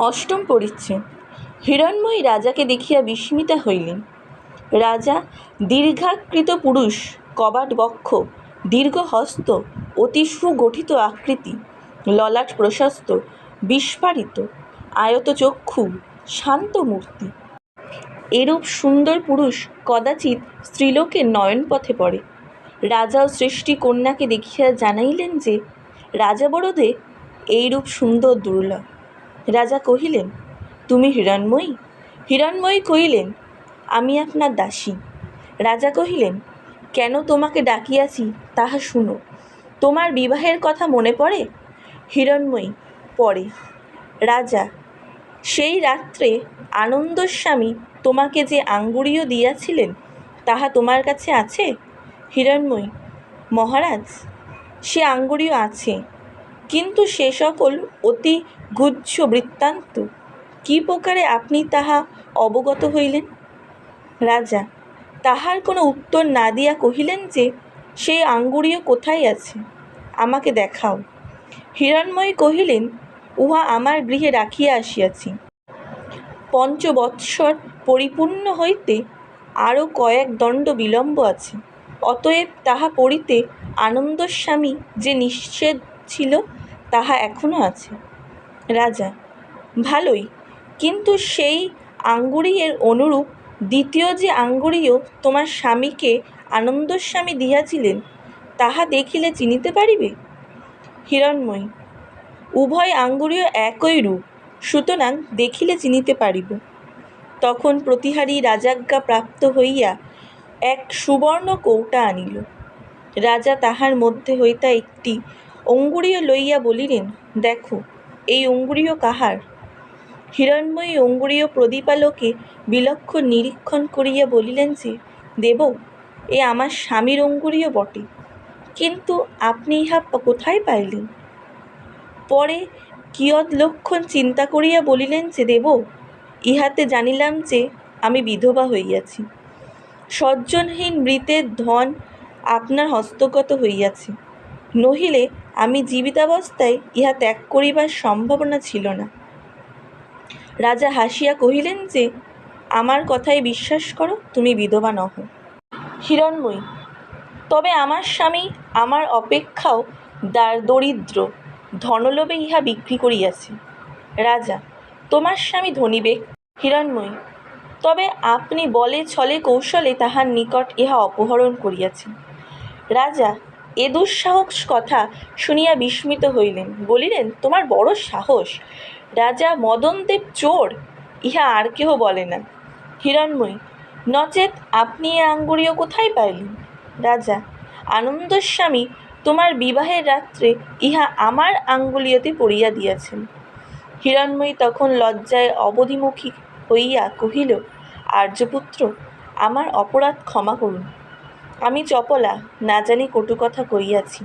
অষ্টম পরিচ্ছেদ। হিরণ্ময়ী রাজাকে দেখিয়া বিস্মিতা হইলেন। রাজা দীর্ঘাকৃত পুরুষ, কবাট বক্ষ, দীর্ঘহস্ত, অতি সুগঠিত আকৃতি, ললাট প্রশস্ত, বিস্ফারিত, আয়ত চক্ষু, শান্ত মূর্তি। এরূপ সুন্দর পুরুষ কদাচিৎ স্ত্রীলোকের নয়নপথে পড়ে। রাজাও সৃষ্টি কন্যাকে দেখিয়া জানাইলেন যে রাজাবরদে এইরূপ সুন্দর দুর্লভ। রাজা কহিলেন, তুমি হিরণ্ময়ী? হিরণ্ময়ী কহিলেন, আমি আপনার দাসী। রাজা কহিলেন, কেন তোমাকে ডাকিয়াছি তাহা শুনো। তোমার বিবাহের কথা মনে পড়ে? হিরণ্ময়ী, পড়ে। রাজা, সেই রাত্রে আনন্দস্বামী তোমাকে যে আঙ্গুরীয় দিয়াছিলেন তাহা তোমার কাছে আছে? হিরণ্ময়ী, মহারাজ, সে আঙ্গুরীয় আছে, কিন্তু সে সকল অতি গুহ্য বৃত্তান্ত। কি প্রকারে আপনি তাহা অবগত হইলেন? রাজা তাহার কোনো উত্তর না দিয়া কহিলেন যে সেই আঙ্গুরীয় কোথায় আছে, আমাকে দেখাও। হিরণ্ময়ী কহিলেন, উহা আমার গৃহে রাখিয়া আসিয়াছি। 5 বৎসর পরিপূর্ণ হইতে আরও কয়েক দণ্ড বিলম্ব আছে, অতএব তাহা পড়িতে আনন্দস্বামী যে নিষেধ ছিল তাহা এখনও আছে। রাজা, ভালোই, কিন্তু সেই আঙ্গুরীয়ের অনুরূপ দ্বিতীয় যে আঙ্গুরীয় তোমার স্বামীকে আনন্দস্বামী দিয়াছিলেন তাহা দেখিলে চিনিতে পারিবে? হিরণ্ময়ী, উভয় আঙ্গুরীয় একই রূপ, সুতরাং দেখিলে চিনিতে পারিব। তখন প্রতিহারী রাজাজ্ঞা প্রাপ্ত হইয়া এক সুবর্ণ কৌটা আনিল। রাজা তাহার মধ্যে হইতে একটি অঙ্গুরীয় লইয়া বলিলেন, দেখো, এই অঙ্গুরীয় কাহার? হিরণ্ময়ী অঙ্গুরীয় প্রদীপালোকে বিলক্ষণ নিরীক্ষণ করিয়া বলিলেন যে, দেব, এ আমার স্বামীর অঙ্গুরীয় বটে, কিন্তু আপনি ইহা কোথায় পাইলেন? পরে কিয়ৎলক্ষণ চিন্তা করিয়া বলিলেন যে, দেব, ইহাতে জানিলাম যে আমি বিধবা হইয়াছি। স্বজনহীন মৃতের ধন আপনার হস্তগত হইয়াছে, নহিলে আমি জীবিতাবস্থায় ইহা ত্যাগ করিবার সম্ভাবনা ছিল না। রাজা হাসিয়া কহিলেন যে, আমার কথায় বিশ্বাস করো, তুমি বিধবা নহ। হিরণ্ময়ী, তবে আমার স্বামী আমার অপেক্ষাও দরিদ্র, ধনলোভে ইহা বিক্রি করিয়াছে। রাজা, তোমার স্বামী ধনী ব্যক্তি। হিরণ্ময়ী, তবে আপনি বলে ছলে কৌশলে তাহার নিকট ইহা অপহরণ করিয়াছেন। রাজা এ দুঃসাহস কথা শুনিয়া বিস্মিত হইলেন, বলিলেন, তোমার বড় সাহস! রাজা, মদনদেব চোর, ইহা আর কেহ বলে না। হিরণ্ময়ী, নচেৎ আপনি এ আঙ্গুরীয় কোথায় পাইলেন? রাজা, আনন্দস্বামী তোমার বিবাহের রাত্রে ইহা আমার আঙ্গুলিতে পড়িয়া দিয়াছেন। হিরণ্ময়ী তখন লজ্জায় অবধিমুখী হইয়া কহিল, আর্যপুত্র, আমার অপরাধ ক্ষমা করুন। আমি চপলা, না জানি কটু কথা কহিয়াছি।